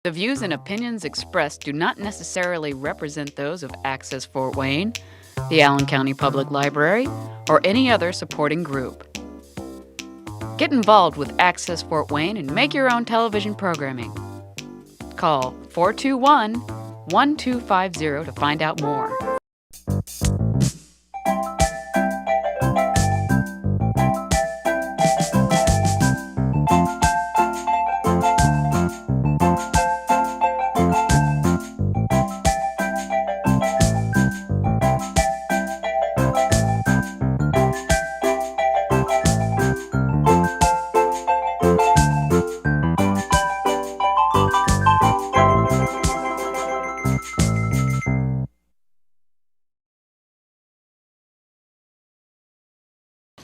The views and opinions expressed do not necessarily represent those of Access Fort Wayne, the Allen County Public Library, or any other supporting group. Get involved with Access Fort Wayne and make your own television programming. Call 421-1250 to find out more.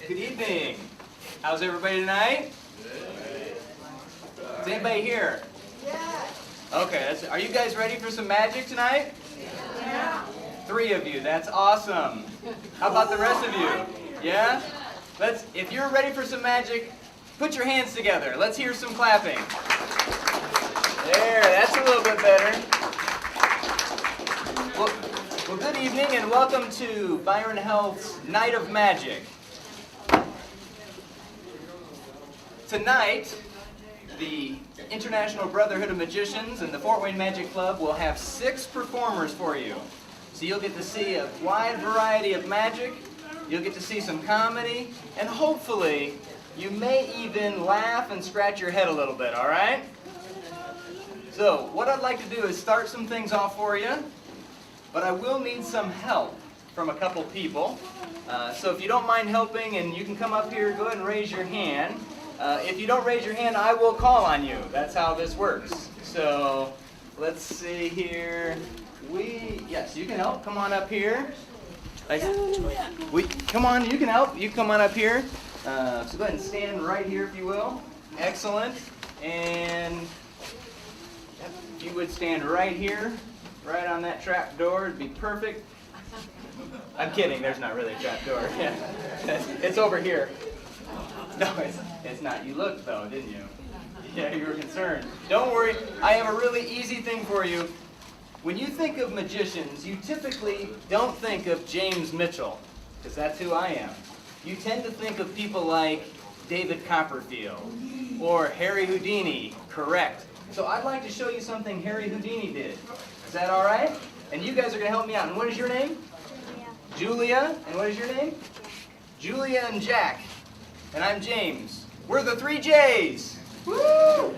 Good evening. How's everybody tonight? Is anybody here? Yeah. Okay, are you guys ready for some magic tonight? Yeah. 3 of you, that's awesome. How about the rest of you? Yeah? If you're ready for some magic, put your hands together. Let's hear some clapping. There, that's a little bit better. Well, good evening and welcome to Byron Health's Night of Magic. Tonight, the International Brotherhood of Magicians and the Fort Wayne Magic Club will have 6 performers for you. So you'll get to see a wide variety of magic, you'll get to see some comedy, and hopefully you may even laugh and scratch your head a little bit, all right? So what I'd like to do is start some things off for you, but I will need some help from a couple people. So if you don't mind helping and you can come up here, go ahead and raise your hand. If you don't raise your hand, I will call on you. That's how this works. So let's see here. Yes, you can help. Come on up here. Come on, you can help. You come on up here. So go ahead and stand right here if you will. Excellent. And if you would stand right here, right on that trap door, it'd be perfect. I'm kidding. There's not really a trap door. Yeah. It's over here. No, it's not. You looked, though, didn't you? Yeah, you were concerned. Don't worry. I have a really easy thing for you. When you think of magicians, you typically don't think of James Mitchell, because that's who I am. You tend to think of people like David Copperfield or Harry Houdini, correct. So I'd like to show you something Harry Houdini did. Is that all right? And you guys are going to help me out. And what is your name? Julia. And what is your name? Julia and Jack. And I'm James. We're the 3 J's. Woo!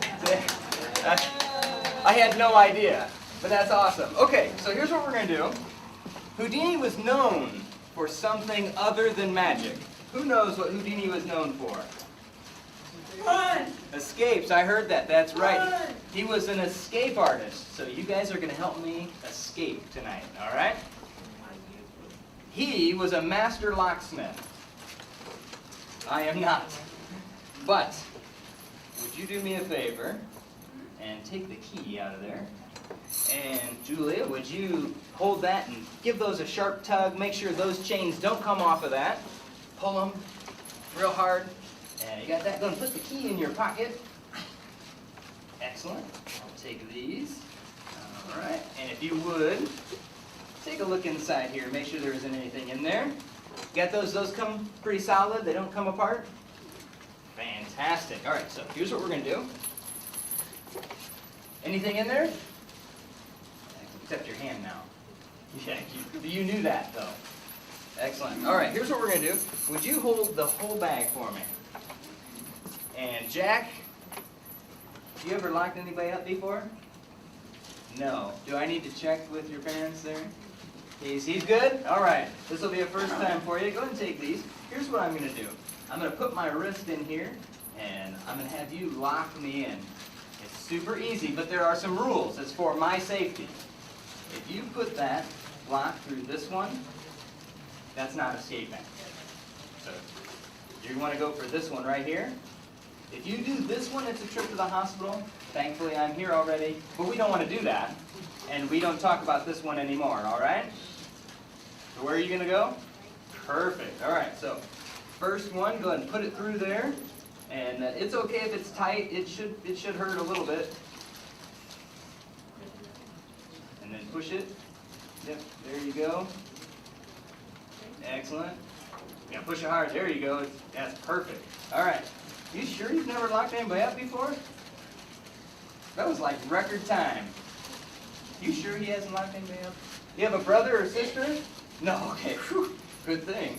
I had no idea, but that's awesome. Okay, so here's what we're going to do. Houdini was known for something other than magic. Who knows what Houdini was known for? Run! Escapes. I heard that. That's right. He was an escape artist. So you guys are going to help me escape tonight, all right? He was a master locksmith. I am not. But, would you do me a favor and take the key out of there? And Julia, would you hold that and give those a sharp tug? Make sure those chains don't come off of that. Pull them real hard. And you got that going. Put the key in your pocket. Excellent. I'll take these. All right. And if you would, take a look inside here. Make sure there isn't anything in there. Got those? Those come pretty solid? They don't come apart? Fantastic. All right, so here's what we're going to do. Anything in there? Except your hand now. Yeah, you knew that, though. Excellent. All right, here's what we're going to do. Would you hold the whole bag for me? And Jack, have you ever locked anybody up before? No. Do I need to check with your parents there? He's good? All right. This will be a first time for you. Go ahead and take these. Here's what I'm going to do. I'm going to put my wrist in here, and I'm going to have you lock me in. It's super easy, but there are some rules. It's for my safety. If you put that lock through this one, that's not escaping. So you want to go for this one right here. If you do this one, it's a trip to the hospital. Thankfully, I'm here already, but we don't want to do that. And we don't talk about this one anymore, all right? So where are you going to go? Perfect. All right, so first one, go ahead and put it through there. And it's okay if it's tight. It should hurt a little bit. and then push it. Yep, there you go. Excellent. Yeah, push it hard. There you go. That's perfect. All right. You sure you've never locked anybody up before? That was like record time. You sure he hasn't locked anybody up? You have a brother or sister? No. Okay. Whew. Good thing.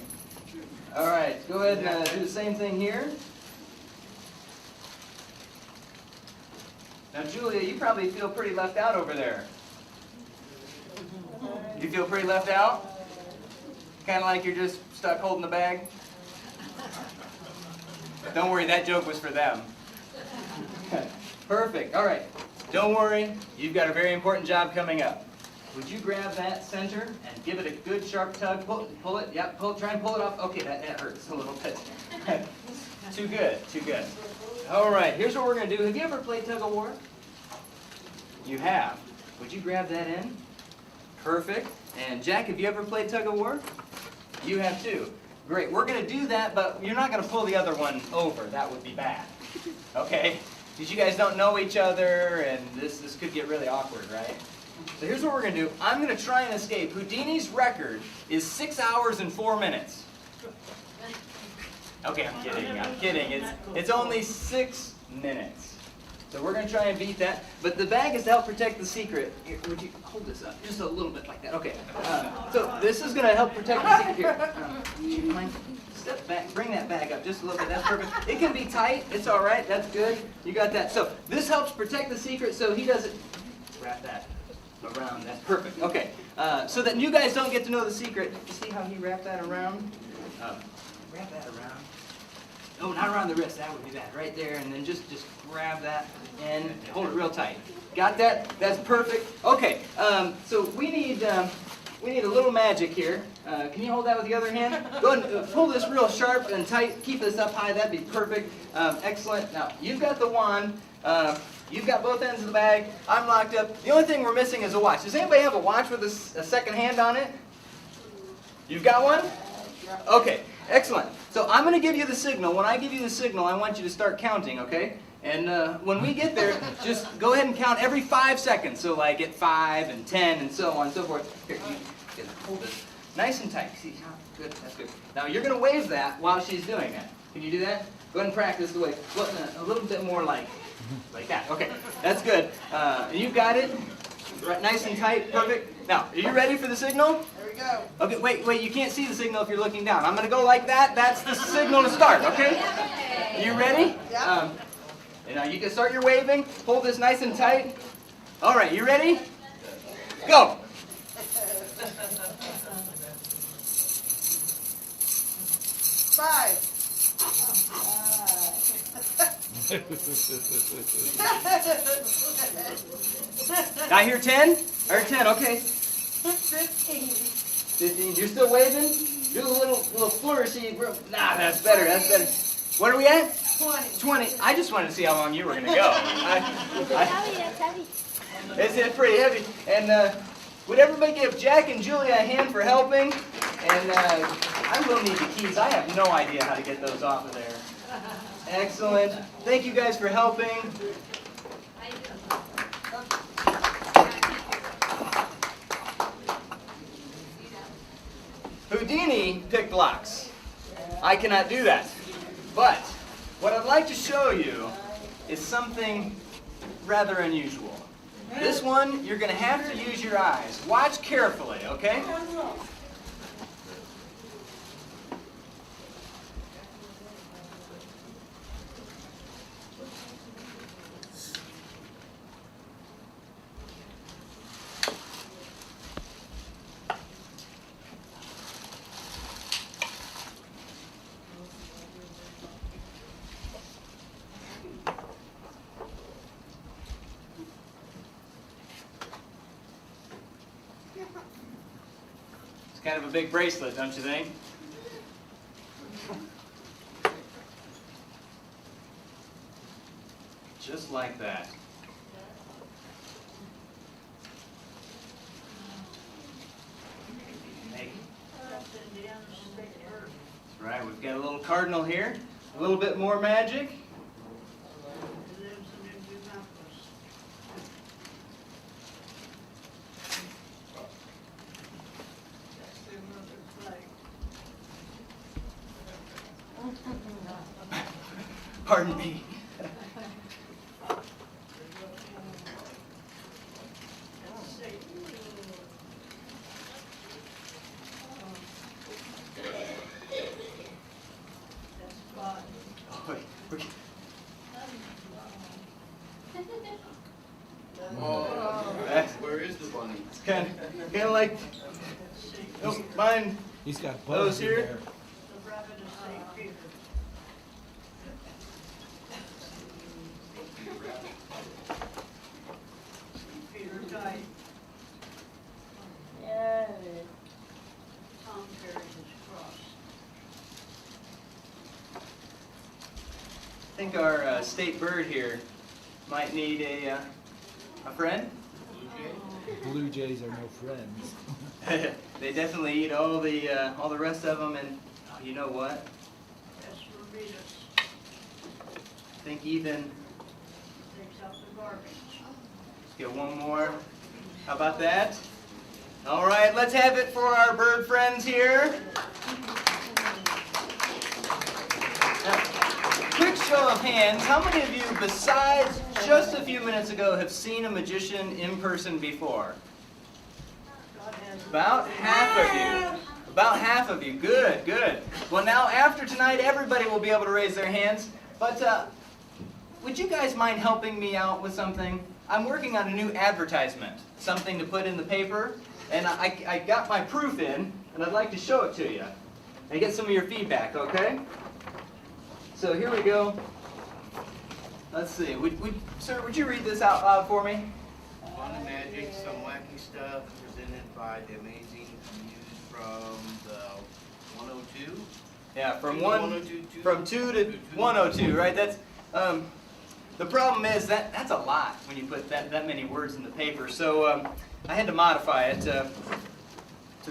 All right. Go ahead and do the same thing here. Now, Julia, you probably feel pretty left out over there. You feel pretty left out? Kind of like you're just stuck holding the bag? Don't worry, that joke was for them. Perfect. All right. Don't worry, you've got a very important job coming up. Would you grab that center and give it a good sharp tug? Pull it. Yep. Try and pull it off. Okay, that hurts a little bit. Too good. Too good. All right. Here's what we're going to do. Have you ever played tug of war? You have. Would you grab that in? Perfect. And Jack, have you ever played tug of war? You have too. Great. We're going to do that, but you're not going to pull the other one over. That would be bad. Okay? Because you guys don't know each other, and this could get really awkward, right? So here's what we're going to do. I'm going to try and escape. Houdini's record is 6 hours and 4 minutes. Okay, I'm kidding. I'm kidding. It's only 6 minutes. So we're going to try and beat that. But the bag is to help protect the secret. Here, would you hold this up just a little bit like that? Okay. So this is going to help protect the secret here. Would you mind? Step back. Bring that bag up just a little bit. That's perfect. It can be tight. It's all right. That's good. You got that. So this helps protect the secret so he doesn't wrap that around. That's perfect. Okay. So that you guys don't get to know the secret. You see how he wrapped that around? Wrap that around. Oh, not around the wrist. That would be bad. Right there, and then just grab that and hold it real tight. Got that? That's perfect. Okay. So we need a little magic here. Can you hold that with the other hand? Go ahead and pull this real sharp and tight. Keep this up high. That'd be perfect. Excellent. Now you've got the wand. You've got both ends of the bag. I'm locked up. The only thing we're missing is a watch. Does anybody have a watch with a second hand on it? You've got one? Okay. Excellent. So I'm going to give you the signal. When I give you the signal, I want you to start counting, okay? And when we get there, just go ahead and count every 5 seconds. So like at 5 and 10 and so on and so forth. Here, you hold this nice and tight. See how good? That's good. Now you're going to wave that while she's doing that. Can you do that? Go ahead and practice the wave. Look, a little bit more like that. Okay, that's good. And you've got it. Right, nice and tight. Perfect. Now, are you ready for the signal? There we go. Okay, wait, you can't see the signal if you're looking down. I'm going to go like that. That's the signal to start, okay? You ready? Yeah. Now you can start your waving. Hold this nice and tight. All right, you ready? Go. Five. I hear 10? I heard 10, okay. 15. 15. You're still waving? Do a little flourishy. Nah, that's better. That's better. What are we at? 20. 20. I just wanted to see how long you were going to go. It's pretty heavy. And would everybody give Jack and Julia a hand for helping? And I will need the keys. I have no idea how to get those off of there. Excellent. Thank you guys for helping. Houdini picked locks. I cannot do that. But what I'd like to show you is something rather unusual. This one, you're going to have to use your eyes. Watch carefully, okay? Kind of a big bracelet, don't you think? Just like that. That's right, we've got a little cardinal here. A little bit more magic. Pardon me. Where is the bunny? It's kind of like, don't mind He's got those bugs in here. there. The rabbit is St. Peter. Peter died. Yeah. Tom carried his cross. I think our state bird here might need a friend. Blue jays are no friends. They definitely eat all the rest of them, and oh, you know what? That's Rita's. I think even Takes out the garbage. let's get one more. How about that? All right, let's have it for our bird friends here. Now, quick show of hands, how many of you, besides just a few minutes ago, have seen a magician in person before? God has About half of you. About half of you. Good, good. Well, now after tonight, everybody will be able to raise their hands. But would you guys mind helping me out with something? I'm working on a new advertisement, something to put in the paper, and I got my proof in, and I'd like to show it to you and get some of your feedback, okay? So here we go. Let's see. Sir, would you read this out loud for me? Fun and magic, some wacky stuff presented by the amazing news from the 102. Yeah, from 102, from 2 to 102, right? That's the problem is that's a lot when you put that many words in the paper. So I had to modify it to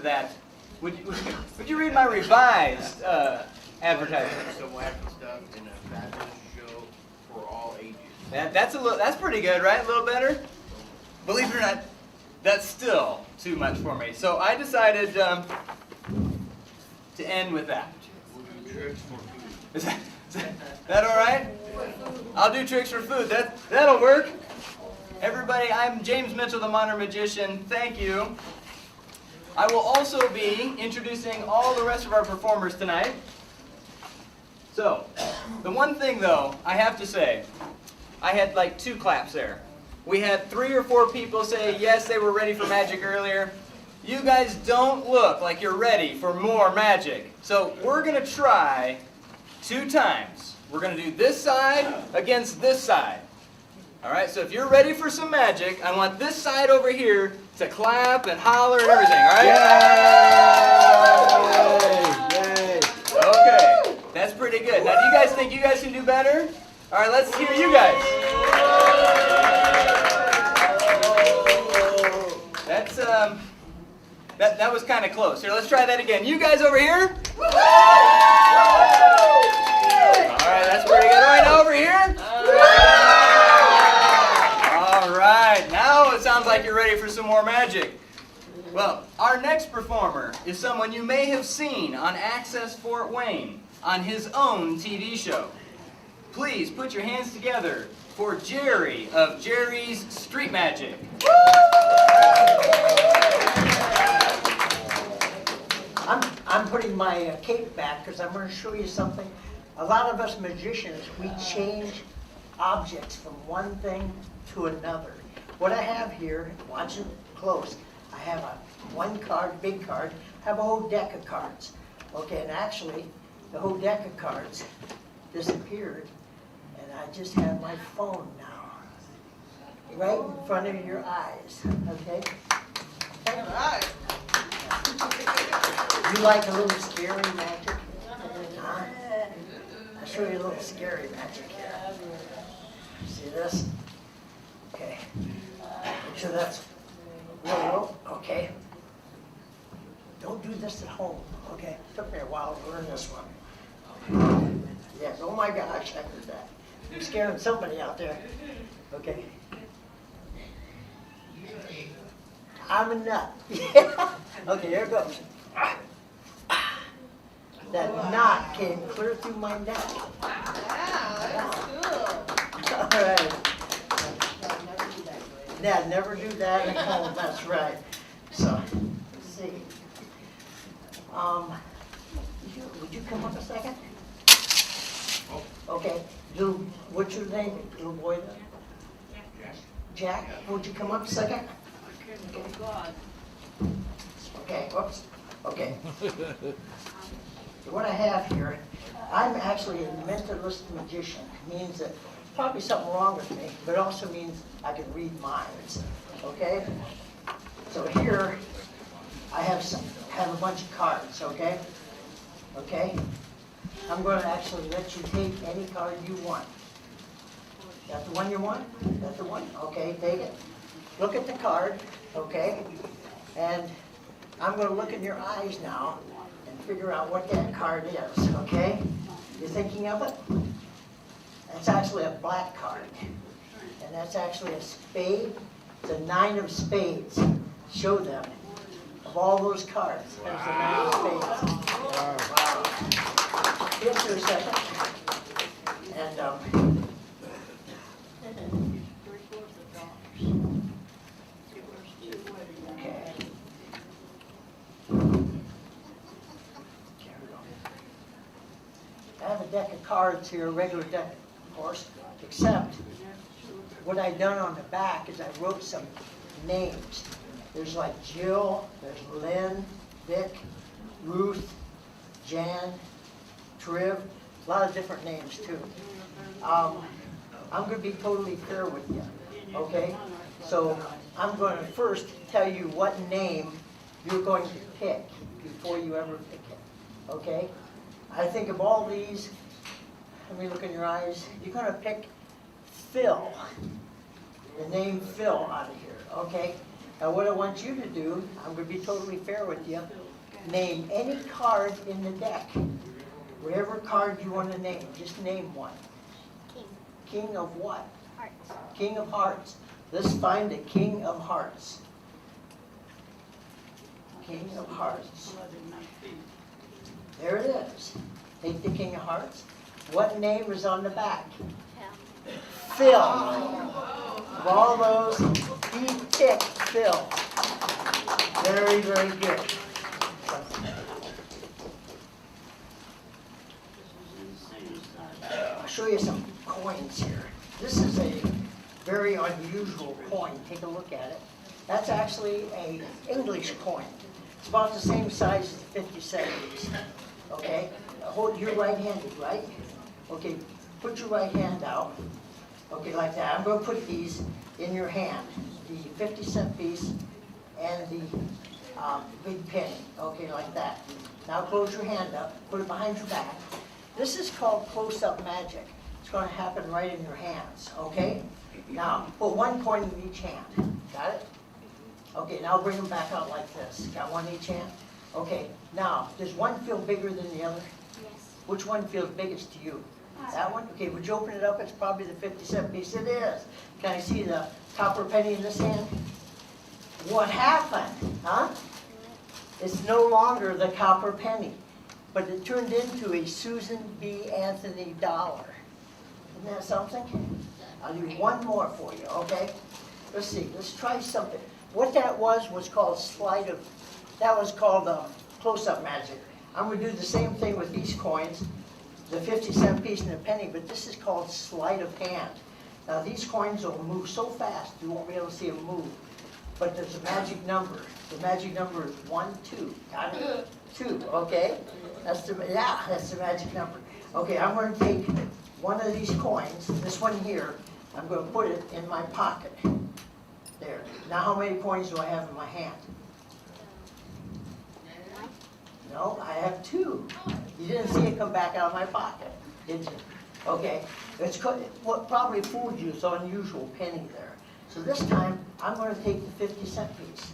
that. Would you read my revised advertisement? Some wacky stuff in a fabulous show for all ages. That's pretty good, right? A little better. Believe it or not, that's still too much for me. So I decided to end with that. We'll do tricks for food. Is that all right? I'll do tricks for food. That'll work. Everybody, I'm James Mitchell, the Modern Magician. Thank you. I will also be introducing all the rest of our performers tonight. So, the one thing though, I have to say, I had like 2 claps there. We had 3 or 4 people say yes, they were ready for magic earlier. You guys don't look like you're ready for more magic. So we're going to try 2 times. We're going to do this side against this side. Alright, so if you're ready for some magic, I want this side over here to clap and holler and everything, alright? Yay! Yay! Okay, that's pretty good. Now do you guys think you guys can do better? Alright, let's hear you guys. That's, that was kind of close. Here, let's try that again. You guys over here? Alright, that's pretty good. Alright, now over here? Alright, now it sounds like you're ready for some more magic. Well, our next performer is someone you may have seen on Access Fort Wayne on his own TV show. Please put your hands together for Jerry of Jerry's Street Magic. I'm putting my cape back because I'm going to show you something. A lot of us magicians, we change objects from one thing to another. What I have here, watch it close, I have a 1 card, big card, I have a whole deck of cards. Okay, and actually, the whole deck of cards disappeared, and I just have my phone now, right in front of your eyes, okay? You like a little scary magic? Huh? I'll show you a little scary magic here. See this? Okay. Make sure that's low. Okay. Don't do this at home. Okay. Took me a while to learn this one. Yes. Oh my gosh, I heard that. I'm scaring somebody out there. Okay. I'm a nut. Okay, here it goes. That knot came clear through my neck. All right. Yeah, never do that at home, that's right. So, let's see. Would you come up a second? Okay, what's your name, little boy? Jack, would you come up a second? Oh, God. Okay, whoops, okay. What I have here, I'm actually a mentalist magician. Means that probably something wrong with me, but it also means I can read minds, okay? So here, I have a bunch of cards, okay? Okay? I'm going to actually let you take any card you want. That's the one you want? That's the one? Okay, take it. Look at the card, okay? And I'm going to look in your eyes now and figure out what that card is, okay? You thinking of it? That's actually a black card. And that's actually a spade. It's a 9 of spades. Show them. Of all those cards, there's the 9 of spades. Wow. Give for a second. And, okay. I have a deck of cards here, a regular deck, of course, except what I've done on the back is I wrote some names. There's like Jill, there's Lynn, Vic, Ruth, Jan, Triv, a lot of different names too. I'm going to be totally fair with you, okay? So I'm going to first tell you what name you're going to pick before you ever pick it, okay? I think of all these, let me look in your eyes, you're going to pick Phil, the name Phil out of here, okay? Now what I want you to do, I'm going to be totally fair with you, name any card in the deck. Whatever card you want to name, just name one. King. King of what? Hearts. King of Hearts. Let's find the King of Hearts. King of Hearts. There it is. Take the King of Hearts. What name is on the back? Phil. Of all those, he picked Phil. Very, very good. I'll show you some coins here. This is a very unusual coin. Take a look at it. That's actually an English coin. It's about the same size as the 50 cents. Okay? Hold your right-handed, right? Okay, put your right hand out. Okay, like that. I'm going to put these in your hand. The 50-cent piece and the big penny. Okay, like that. Now close your hand up. Put it behind your back. This is called close-up magic. It's going to happen right in your hands. Okay? Now, put one coin in each hand. Got it? Okay, now bring them back out like this. Got one in each hand? Okay, now, does one feel bigger than the other? Yes. Which one feels biggest to you? That one? Okay, would you open it up? It's probably the 50-cent piece. It is. Can I see the copper penny in this hand? What happened? Huh? It's no longer the copper penny, but it turned into a Susan B. Anthony dollar. Isn't that something? I'll do one more for you, okay? Let's see. Let's try something. What that was called sleight of, that was called close-up magic. I'm going to do the same thing with these coins, the 50-cent piece and the penny, but this is called sleight of hand. Now these coins will move so fast you won't be able to see them move. But there's a magic number. The magic number is 1, 2. Got it? 2, okay? That's the magic number. Okay, I'm going to take one of these coins, this one here, I'm going to put it in my pocket. There. Now how many coins do I have in my hand? No, I have 2. You didn't see it come back out of my pocket, did you? Okay. What probably fooled you is unusual penny there. So this time, I'm going to take the 50-cent piece.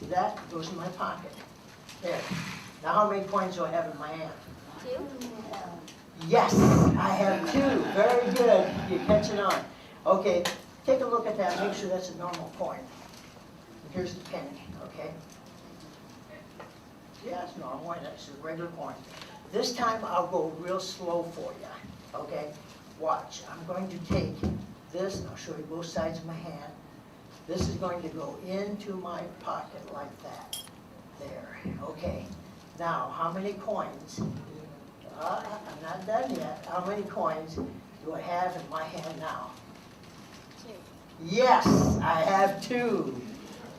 That goes in my pocket. There. Now how many coins do I have in my hand? 2. Yes, I have 2. Very good. You're catching on. Okay, take a look at that. Make sure that's a normal coin. And here's the penny, okay? Yeah, it's normal. That's a regular coin. This time I'll go real slow for you, okay? Watch, I'm going to take this, and I'll show you both sides of my hand. This is going to go into my pocket like that. There, okay. Now, how many coins? I'm not done yet. How many coins do I have in my hand now? 2. Yes, I have 2.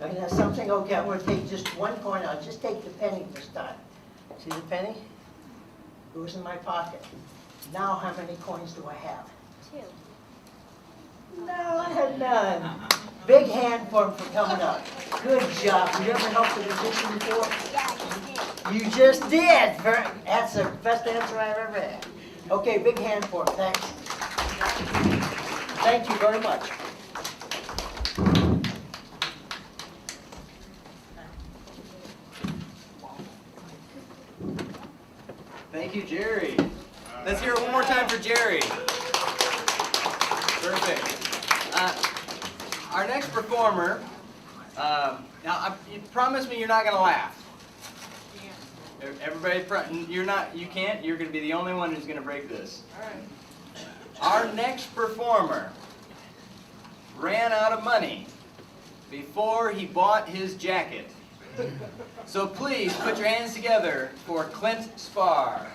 I mean, that's something, okay, I'm going to take just 1 coin. I'll just take the penny this time. See the penny? Goes in my pocket. Now, how many coins do I have? 2. No, I had none. Big hand for him for coming up. Good job. You ever helped a musician before? Yeah, You just did. That's the best answer I've ever had. Okay, big hand for him. Thanks. Thank you very much. Thank you, Jerry. Let's hear it one more time for Jerry. Perfect. Our next performer, you promise me you're not going to laugh. Everybody, you can't, you're going to be the only one who's going to break this. Our next performer ran out of money before he bought his jacket. So please put your hands together for Clint Spar.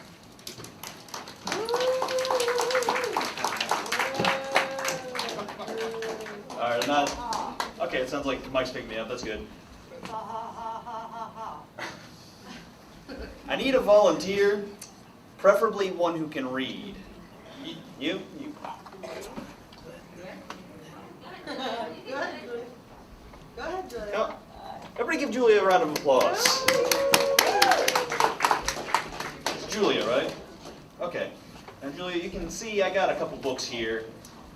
All right, I'm not. Okay, it sounds like Mike's picking me up. That's good. I need a volunteer, preferably one who can read. You. Go ahead, Julia. No. Everybody give Julia a round of applause. It's Julia, right? Okay. Now, Julia, you can see I got a couple books here.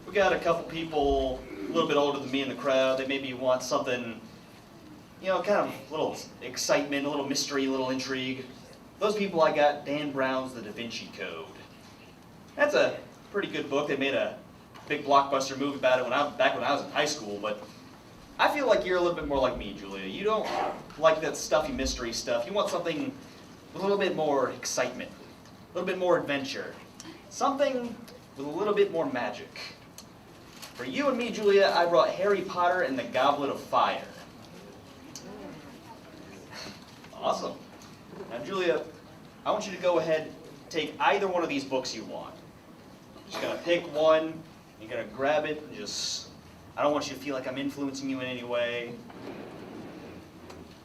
We got a couple people a little bit older than me in the crowd. They maybe want something, you know, kind of a little excitement, a little mystery, a little intrigue. Those people, I got Dan Brown's The Da Vinci Code. That's a pretty good book. They made a big blockbuster movie about it back when I was in high school, but I feel like you're a little bit more like me, Julia. You don't like that stuffy mystery stuff. You want something with a little bit more excitement, a little bit more adventure, something with a little bit more magic. For you and me, Julia, I brought Harry Potter and the Goblet of Fire. Awesome. Now, Julia, I want you to go ahead and take either one of these books you want. Just gonna pick one, you're gonna grab it, and just, I don't want you to feel like I'm influencing you in any way.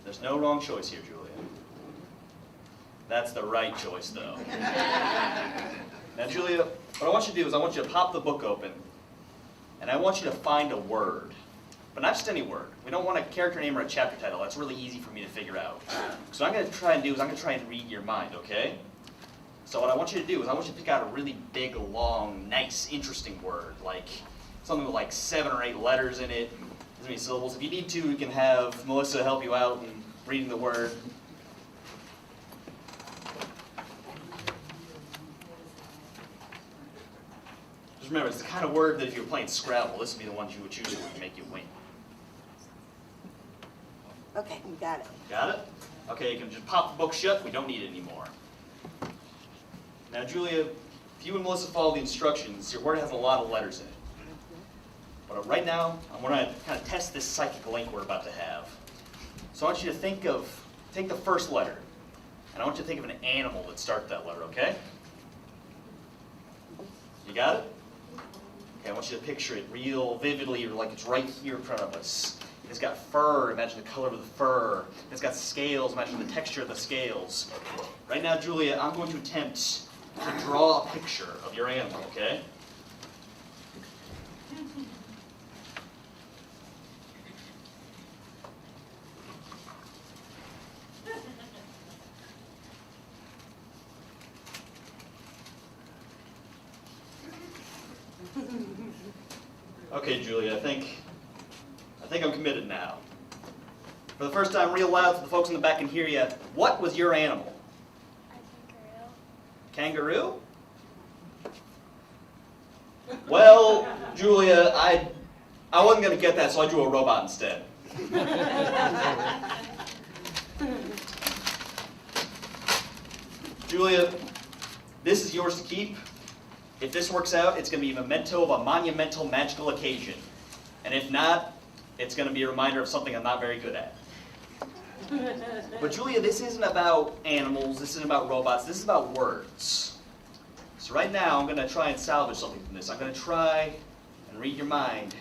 There's no wrong choice here, Julia. That's the right choice, though. Now, Julia, what I want you to do is I want you to pop the book open, and I want you to find a word. But not just any word. We don't want a character name or a chapter title. That's really easy for me to figure out. So what I'm going to try and do is I'm going to try and read your mind, okay? So what I want you to do is I want you to pick out a really big, long, nice, interesting word. Like something with like 7 or 8 letters in it. As many syllables. If you need to, you can have Melissa help you out in reading the word. Just remember, it's the kind of word that if you were playing Scrabble, this would be the ones you would choose that would make you win. Okay, we got it. Got it? Okay, you can just pop the book shut. We don't need it anymore. Now, Julia, if you and Melissa follow the instructions, your word has a lot of letters in it. But right now, I'm going to kind of test this psychic link we're about to have. So I want you to take the first letter, and I want you to think of an animal that starts that letter, okay? You got it? Okay, I want you to picture it real vividly, or like it's right here in front of us. It's got fur, imagine the color of the fur. It's got scales, imagine the texture of the scales. Right now, Julia, I'm going to attempt to draw a picture of your animal, okay? Okay, Julia, I think I'm committed now. For the first time, real loud so the folks in the back can hear you. What was your animal? A Kangaroo? Well, Julia, I wasn't going to get that, so I drew a robot instead. Julia, This is yours to keep. If this works out, it's going to be a memento of a monumental, magical occasion. And if not, it's going to be a reminder of something I'm not very good at. But Julia, this isn't about animals, this isn't about robots, this is about words. So right now, I'm going to try and salvage something from this. I'm going to try and read your mind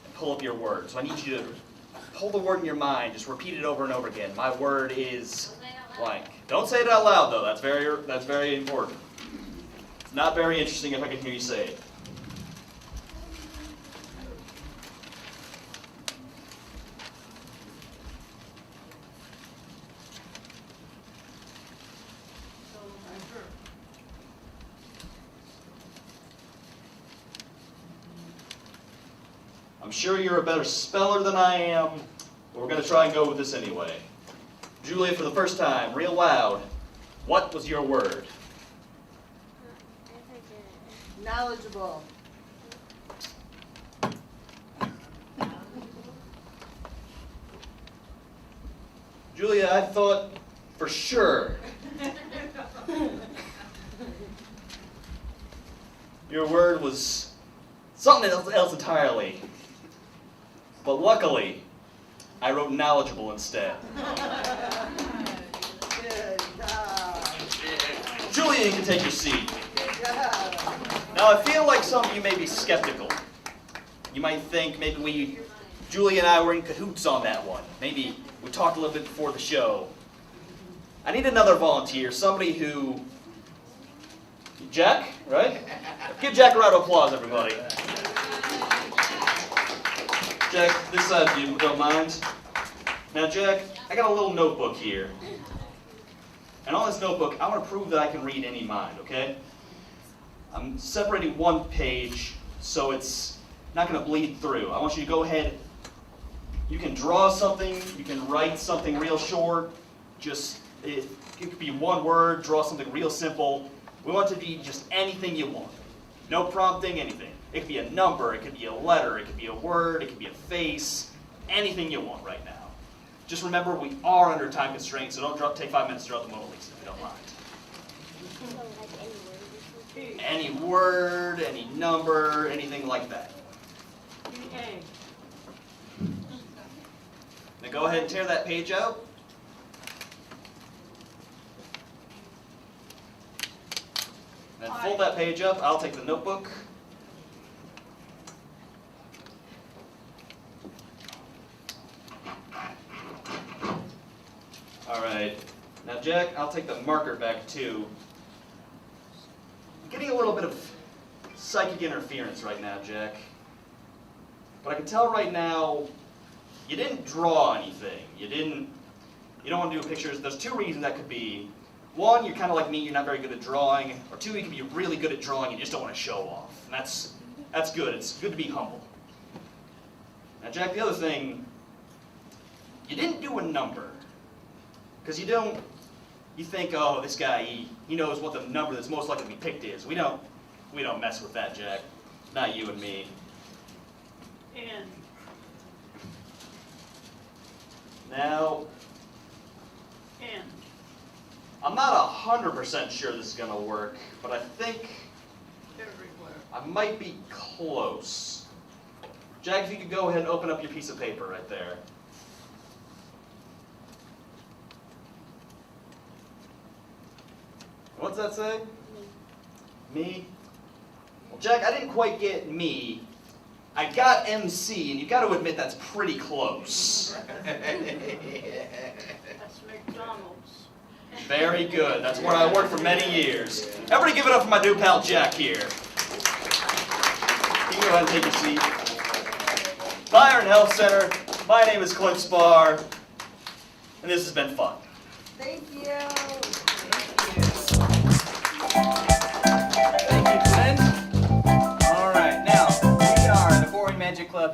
and pull up your word. So I need you to pull the word in your mind, just repeat it over and over again. My word is blank. Don't say it out loud, though. That's very important. It's not very interesting if I can hear you say it. I'm sure you're a better speller than I am, but we're going to try and go with this anyway. Julia, for the first time, real loud, what was your word? Knowledgeable. Julia, I thought for sure your word was something else entirely. But luckily, I wrote knowledgeable instead. Good job. Julia, you can take your seat. Good job. Now, I feel like some of you may be skeptical. You might think maybe Julia and I were in cahoots on that one. Maybe we talked a little bit before the show. I need another volunteer, somebody who... Jack, right? Give Jack a round of applause, everybody. Jack, this side, if you don't mind. Now, Jack, I got a little notebook here. And on this notebook, I want to prove that I can read any mind, okay? I'm separating one page so it's not going to bleed through. I want you to go ahead. You can draw something. You can write something real short. Just, it could be one word. Draw something real simple. We want it to be just anything you want. No prompting, anything. It could be a number. It could be a letter. It could be a word. It could be a face. Anything you want right now. Just remember, we are under time constraints, so don't take 5 minutes to draw the Mona Lisa if you don't mind. Any word, any number, anything like that. Now go ahead and tear that page out. Then fold that page up. I'll take the notebook. All right. Now, Jack, I'll take the marker back too. I'm getting a little bit of psychic interference right now, Jack. But I can tell right now you didn't draw anything. You don't want to do pictures. There's two reasons that could be. One, you're kind of like me, you're not very good at drawing. Or two, you can be really good at drawing and you just don't want to show off. And that's good. It's good to be humble. Now, Jack, the other thing, you didn't do a number. Because you think, oh, this guy, he knows what the number that's most likely to be picked is. We don't mess with that, Jack. Not you and me. And Now, I'm not 100% sure this is going to work, but I think I might be close. Jack, if you could go ahead and open up your piece of paper right there. What's that say? Me? Well, Jack, I didn't quite get me. I got MC, and you got to admit that's pretty close. that's McDonald's. Very good. That's where I worked for many years. Everybody give it up for my new pal Jack here. You can go ahead and take a seat. Byron Health Center. My name is Clint Spar, and this has been fun. Thank you.